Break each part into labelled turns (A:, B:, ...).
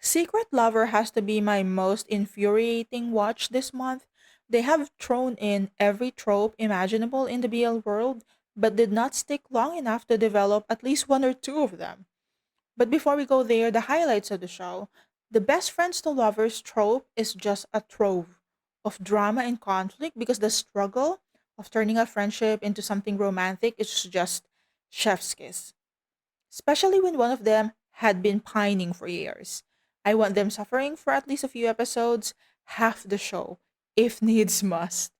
A: Secret Lover has to be my most infuriating watch this month. They have thrown in every trope imaginable in the BL world, but did not stick long enough to develop at least one or two of them. But before we go there, the highlights of the show. The best friends to lovers trope is just a trove of drama and conflict because the struggle of turning a friendship into something romantic is just chef's kiss, especially when one of them had been pining for years. I want them suffering for at least a few episodes, half the show, if needs must.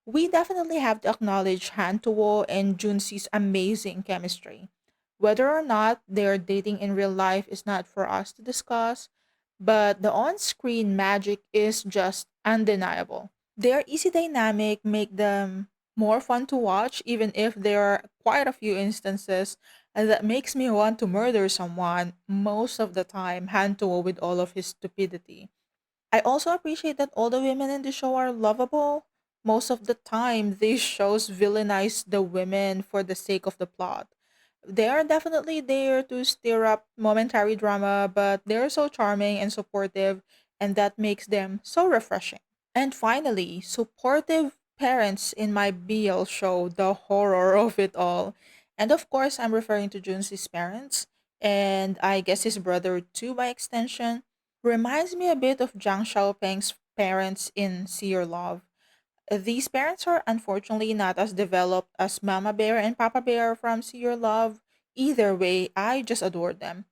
A: We definitely have to acknowledge Han Tuo and Junsi's amazing chemistry. Whether or not they're dating in real life is not for us to discuss, but the on screen magic is just undeniable. Their easy dynamic make them more fun to watch, even if there are quite a few instances that makes me want to murder someone most of the time, Han Tuo with all of his stupidity. I also appreciate that all the women in the show are lovable. Most of the time, these shows villainize the women for the sake of the plot. They are definitely there to stir up momentary drama, but they're so charming and supportive, and that makes them so refreshing. And finally, supportive parents in my BL show, the horror of it all. And of course, I'm referring to Junsi's parents, and I guess his brother too by extension. Reminds me a bit of Zhang Xiaopeng's parents in See Your Love. These parents are unfortunately not as developed as Mama Bear and Papa Bear from See Your Love. Either way, I just adore them.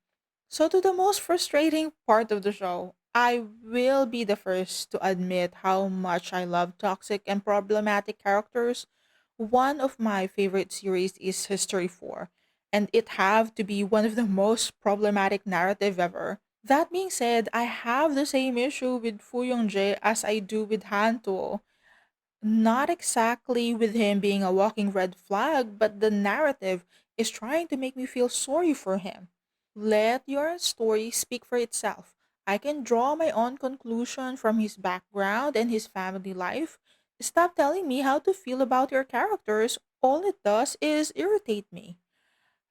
A: So, to the most frustrating part of the show, I will be the first to admit how much I love toxic and problematic characters. One of my favorite series is History 4, and it have to be one of the most problematic narrative ever. That being said, I have the same issue with Fu Yongjae as I do with Hantuo. Not exactly with him being a walking red flag, but the narrative is trying to make me feel sorry for him. Let your story speak for itself. I can draw my own conclusion from his background and his family life. Stop telling me how to feel about your characters. All it does is irritate me.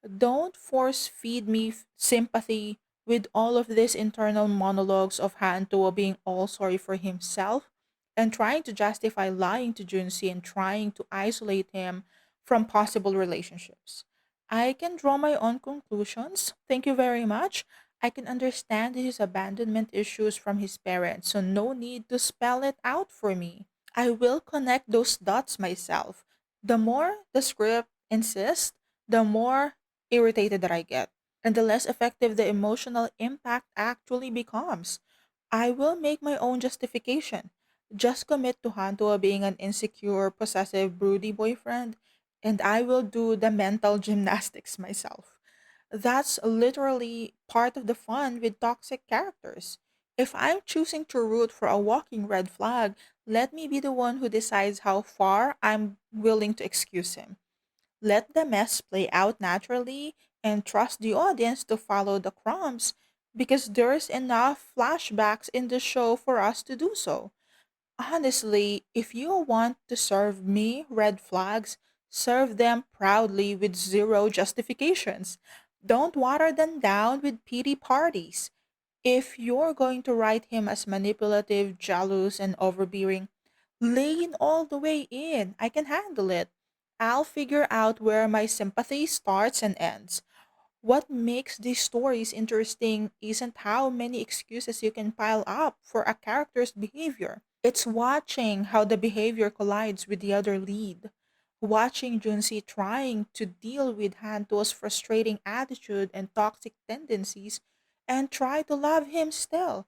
A: Don't force feed me sympathy with all of these internal monologues of Hanto being all sorry for himself and trying to justify lying to Junsi and trying to isolate him from possible relationships. I can draw my own conclusions. Thank you very much. I can understand his abandonment issues from his parents, so no need to spell it out for me. I will connect those dots myself. The more the script insists, the more irritated that I get, and the less effective the emotional impact actually becomes. I will make my own justification. Just commit to Hantua being an insecure, possessive, broody boyfriend, and I will do the mental gymnastics myself. That's literally part of the fun with toxic characters. If I'm choosing to root for a walking red flag, let me be the one who decides how far I'm willing to excuse him. Let the mess play out naturally and trust the audience to follow the crumbs because there's enough flashbacks in the show for us to do so. Honestly, if you want to serve me red flags, serve them proudly with zero justifications. Don't water them down with pity parties. If you're going to write him as manipulative, jealous, and overbearing, lean all the way in. I can handle it. I'll figure out where my sympathy starts and ends. What makes these stories interesting isn't how many excuses you can pile up for a character's behavior. It's watching how the behavior collides with the other lead. Watching Junsi trying to deal with Hanto's frustrating attitude and toxic tendencies and try to love him still.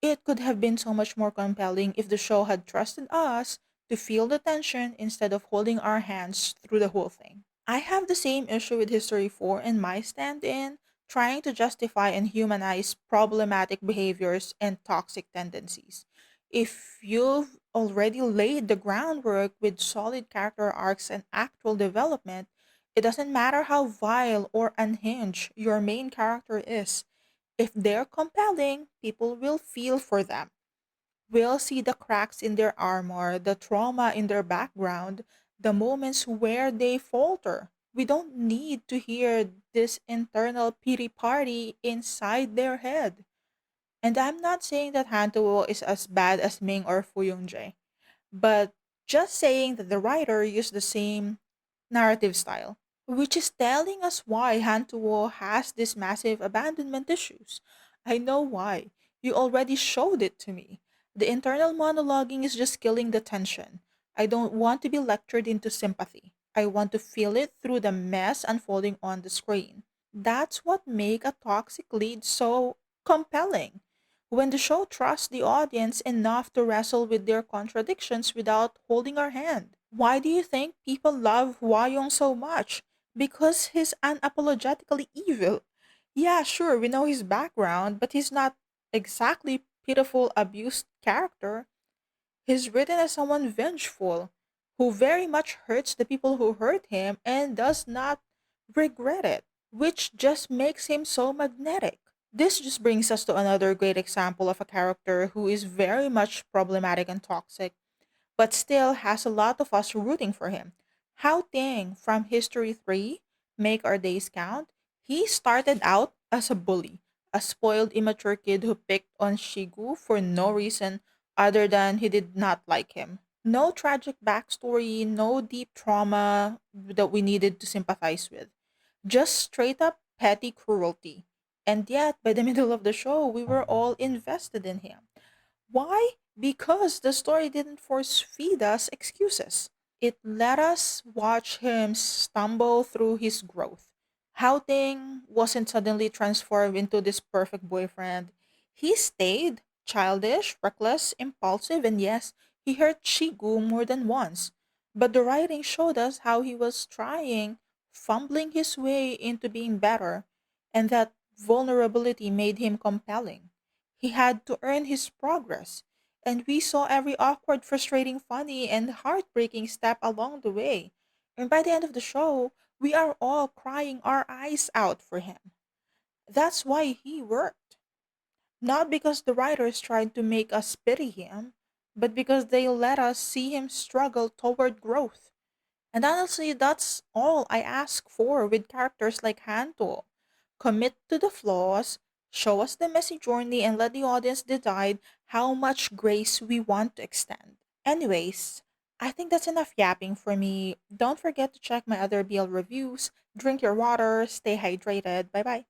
A: It could have been so much more compelling if the show had trusted us to feel the tension instead of holding our hands through the whole thing. I have the same issue with History 4 and my stand in trying to justify and humanize problematic behaviors and toxic tendencies. If you've already laid the groundwork with solid character arcs and actual development, it doesn't matter how vile or unhinged your main character is. If they're compelling, people will feel for them. We'll see the cracks in their armor, the trauma in their background, the moments where they falter. We don't need to hear this internal pity party inside their head. And I'm not saying that Hantuo is as bad as Ming or Fuyungjae, but just saying that the writer used the same narrative style, which is telling us why Hantuo has these massive abandonment issues. I know why. You already showed it to me. The internal monologuing is just killing the tension. I don't want to be lectured into sympathy. I want to feel it through the mess unfolding on the screen. That's what make a toxic lead so compelling. When the show trusts the audience enough to wrestle with their contradictions without holding our hand. Why do you think people love Hwayong so much? Because he's unapologetically evil. Yeah, sure, we know his background, but he's not exactly pitiful abused character. He's written as someone vengeful, who very much hurts the people who hurt him and does not regret it, which just makes him so magnetic. This just brings us to another great example of a character who is very much problematic and toxic, but still has a lot of us rooting for him. How Ting from History 3, Make Our Days Count, he started out as a bully, a spoiled, immature kid who picked on Shigu for no reason other than he did not like him. No tragic backstory, no deep trauma that we needed to sympathize with. Just straight up petty cruelty. And yet, by the middle of the show, we were all invested in him. Why? Because the story didn't force feed us excuses. It let us watch him stumble through his growth. How Ting wasn't suddenly transformed into this perfect boyfriend. He stayed childish, reckless, impulsive, and yes, he hurt Shigu more than once. But the writing showed us how he was trying, fumbling his way into being better, and that vulnerability made him compelling. He had to earn his progress, and we saw every awkward, frustrating, funny, and heartbreaking step along the way. And by the end of the show, we are all crying our eyes out for him. That's why he worked. Not because the writers tried to make us pity him, but because they let us see him struggle toward growth. And honestly, that's all I ask for with characters like Hanto. Commit to the flaws, show us the messy journey, and let the audience decide how much grace we want to extend. Anyways, I think that's enough yapping for me. Don't forget to check my other BL reviews. Drink your water, stay hydrated. Bye bye.